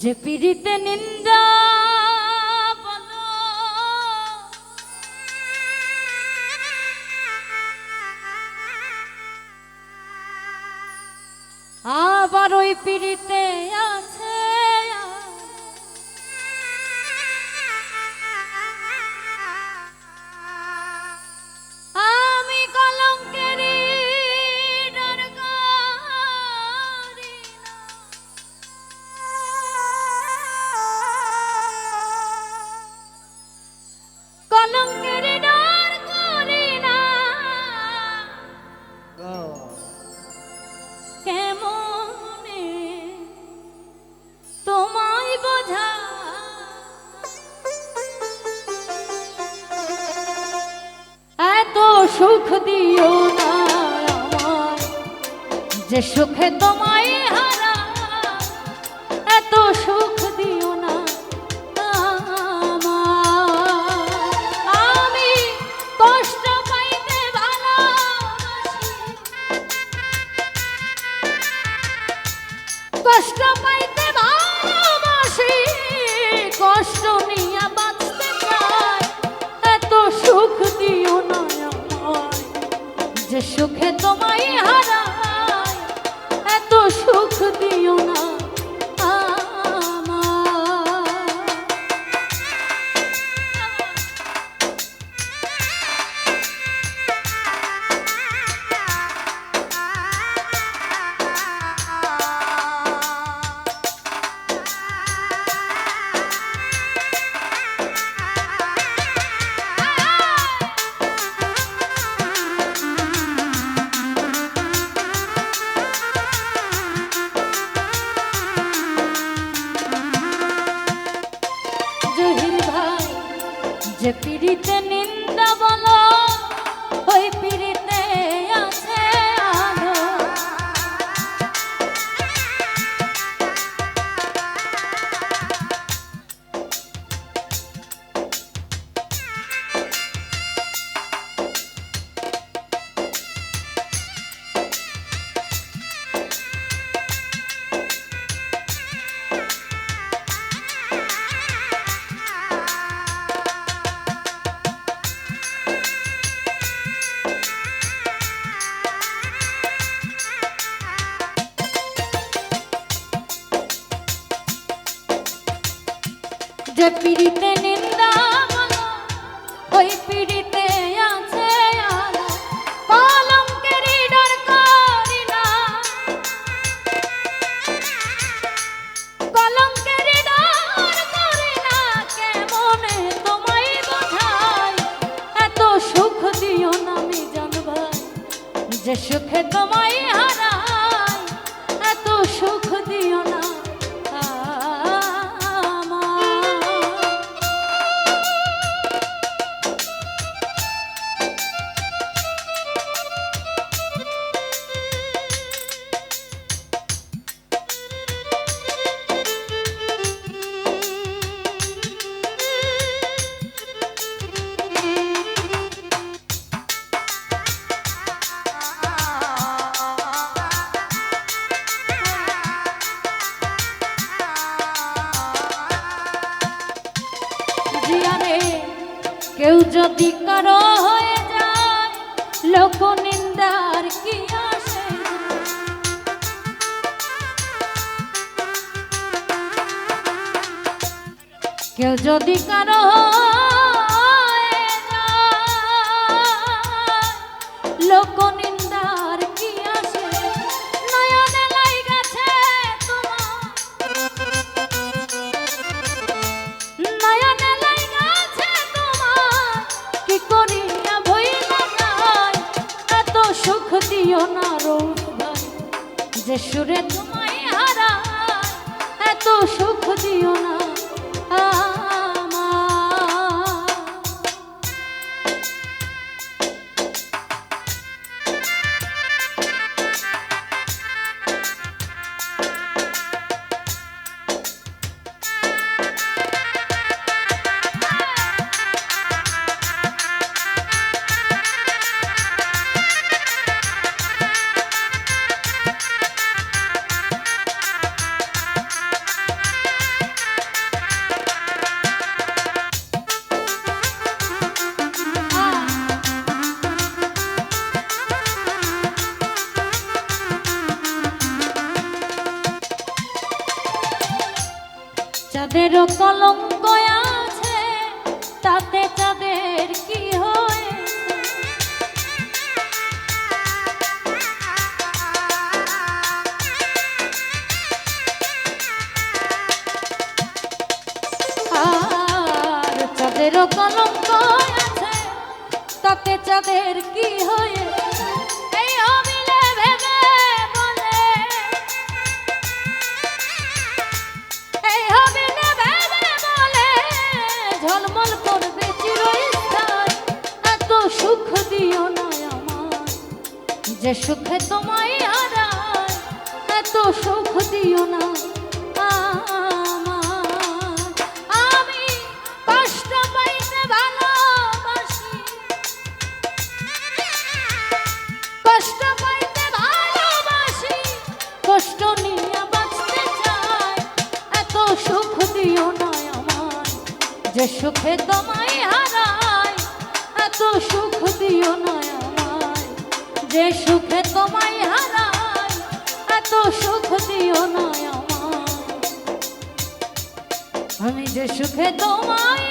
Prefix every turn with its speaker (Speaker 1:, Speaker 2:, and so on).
Speaker 1: যে পীড়িতে নিন্দা বলো আবার ওই পীড়িতে আছে আমি কলঙ্কেরই ডর করি না। কলঙ্কেরই ডর করি না কেমনে তোমায় বোঝা এত সুখ দিও না আমায় যে সুখে তোমায় হারা এত সুখ দিও না আমায়। আমি কষ্ট পাইতে ভালোবাসি কষ্ট পাইতে ভালোবাসি কষ্ট নিয়ে বাঁচতে চাই এত সুখ দিও না আমায় যে সুখে তোমায় হারাই এত সুখ দিও না যে পীড়িতে নিন্দা বলো ওই পীড়িতে আছে আলো যে পীড়িতে নিন্দা বলো ওই পীড়িতে আছে আলো কলঙ্কেরই ডর করি না কলঙ্কেরই ডর করি না কেমনে তোমায় বোঝাই এত সুখ দিও না আমি জানবাই যে সুখে তোমায় হারাই এত সুখ দিও না কেউ যদি কারো হয়ে যায় লোক নিন্দার কি আসে কেউ যদি কারো হয়ে যায় লোক নিন্দার কি আসে নয়নে লাইগাছে তোমার নয়নে লাইগাছে তোমার কি করিয়া ভইলা যায় এত সুখ দিও না রূপ ভাই যে সুরে তোমায় হারায় এত সুখ দিও না চাঁদেরও কলঙ্ক আছে, তাতে চাঁদের কি হয়েছে? আর চাঁদেরও কলঙ্ক আছে, তাতে চাঁদের কি হয়েছে? এই অবিলে ভেবে বলে, এই অবিলে ভেবে বলে ঝলমল করবে চিরস্থায়ী। এত সুখ দিও না আমায়, যে সুখে তোমায় হারায়। এত সুখ দিও না আমায়, আমি কষ্ট পাইতে ভালোবাসি, কষ্ট পাইতে ভালোবাসি, কষ্ট নিয়ে বাঁচতে চাই। এত সুখ দিও না আমায়, যে সুখে তোমায় হারায়। এত সুখ দিও না আমায়, যে সুখে তোমায় হারায়। এত সুখ দিও না আমায়, আমি যে সুখে তোমায়